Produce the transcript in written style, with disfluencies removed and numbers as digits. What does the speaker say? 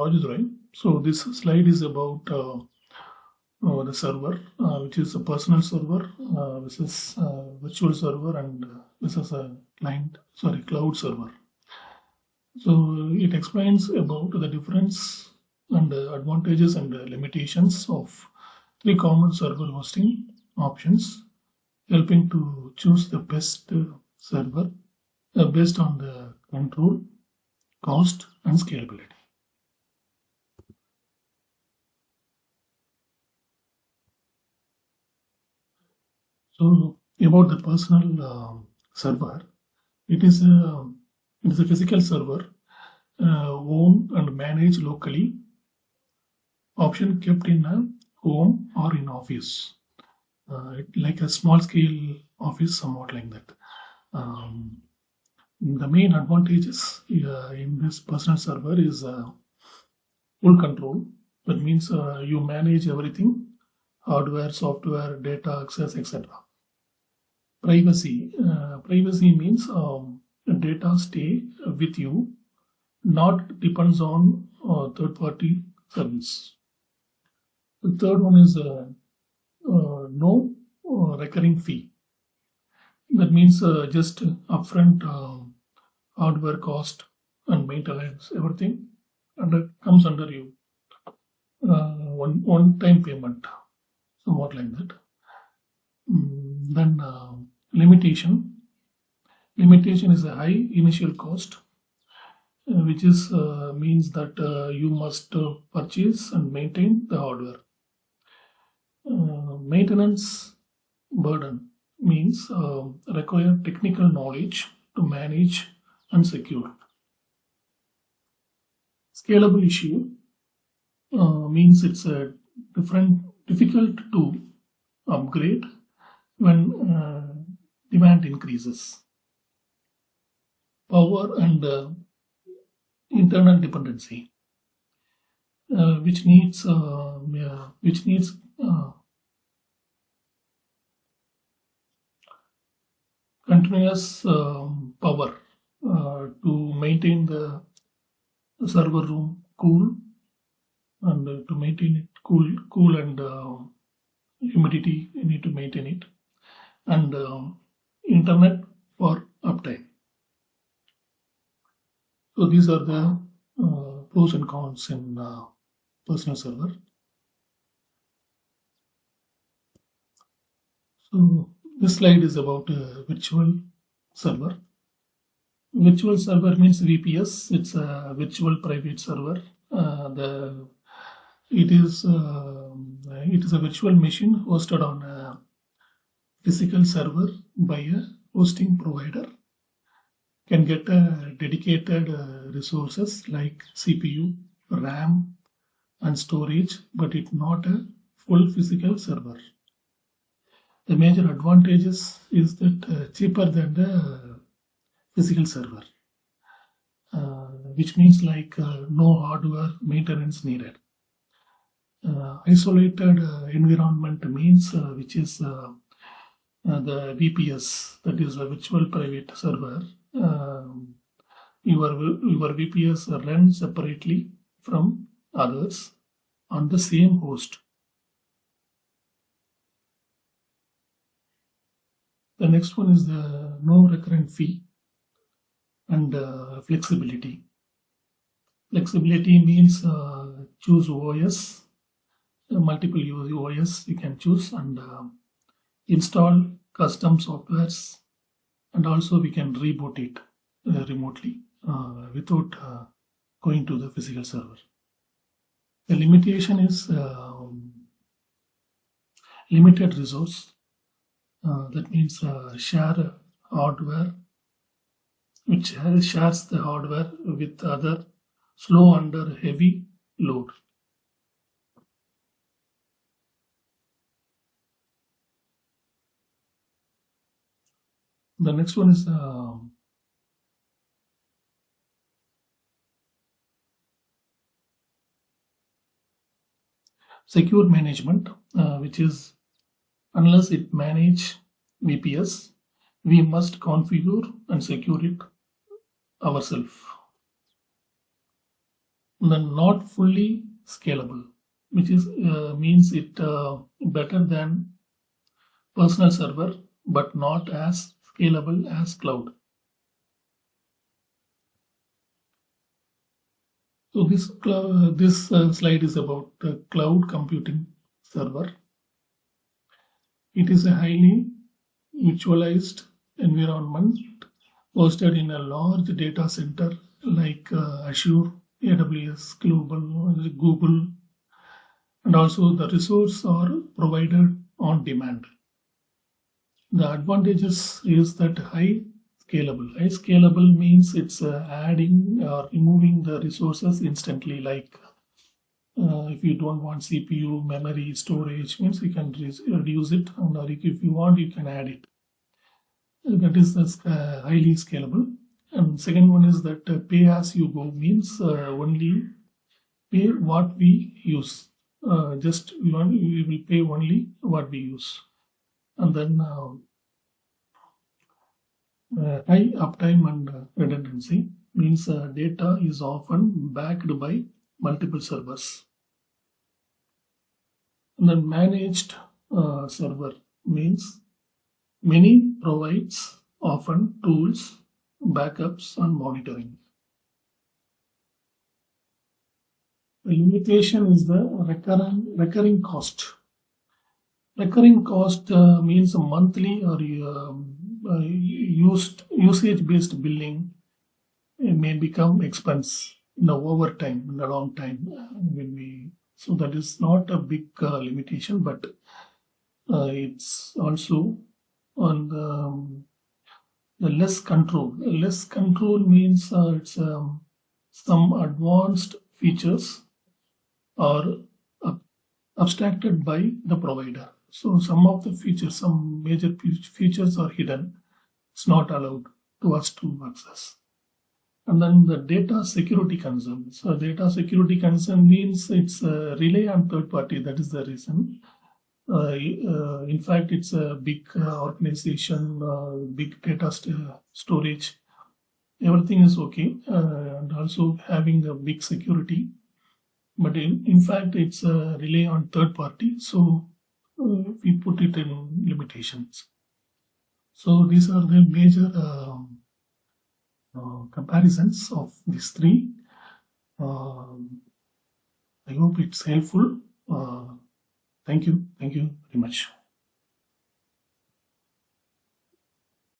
Rajendra. So this slide is about the server, which is a personal server versus virtual server and versus a cloud server. So it explains about the difference and advantages and limitations of three common server hosting options, helping to choose the best server based on the control, cost, and scalability. So about the personal server, it is a physical server owned and managed locally, option kept in a home or in office, like a small scale office, somewhat like that. The main advantages in this personal server is full control. That means you manage everything: hardware, software, data access, etc. Privacy. Privacy means data stay with you, not depends on third-party service. The third one is no recurring fee. That means just upfront hardware cost and maintenance, everything comes under you. One-time payment, somewhat like that. Then limitation. Limitation is a high initial cost, which is means that you must purchase and maintain the hardware. Maintenance burden means require technical knowledge to manage and secure. Scalable issue means it's difficult to upgrade when demand increases. Power and internal dependency, which needs continuous power to maintain the server room cool, and to maintain it cool and humidity, you need to maintain it, and internet for uptime. So these are the pros and cons in personal server. So this slide is about virtual server. Virtual server means VPS. It's a virtual private server. It is a virtual machine hosted on a physical server by a hosting provider. Can get dedicated resources like CPU, RAM, and storage, but it's not a full physical server. The major advantages is that cheaper than the physical server, which means like no hardware maintenance needed. Isolated environment means which is the VPS, that is a virtual private server. Your VPS runs separately from others on the same host. The next one is the no recurrent fee and flexibility. Flexibility means choose OS, multiple OS you can choose, and install custom softwares, and also we can reboot it remotely without going to the physical server. The limitation is limited resource. That means share hardware, which shares the hardware with other, slow under heavy load. The next one is secure management, which is unless it manage VPS, we must configure and secure it ourselves. And then not fully scalable, which is means it better than personal server, but not as scalable as cloud. So this slide is about the cloud computing server. It is a highly virtualized environment hosted in a large data center like Azure, AWS, Google, and also the resources are provided on demand. The advantages is that high scalable. High scalable means it's adding or removing the resources instantly. Like if you don't want CPU, memory, storage, means you can reduce it, and or if you want, you can add it. That is highly scalable. And second one is that pay as you go means only pay what we use. We will pay only what we use. And then high uptime and redundancy means data is often backed by multiple servers. And then managed server means many provides often tools, backups, and monitoring. The limitation is the recurring cost. Recurring cost means a monthly or usage-based billing may become expense in the over time, in the long time. So that is not a big limitation, but it's also on the less control. Less control means it's some advanced features are abstracted by the provider. So some of the features, some major features are hidden. It's not allowed to us to access. And then the data security concern. So data security concern means it's rely on third party. That is the reason. In fact, it's a big organization, big data storage. Everything is okay, and also having a big security. But in fact, it's rely on third party. So we put it in limitations. So these are the major comparisons of these three. I hope it's helpful. Thank you very much.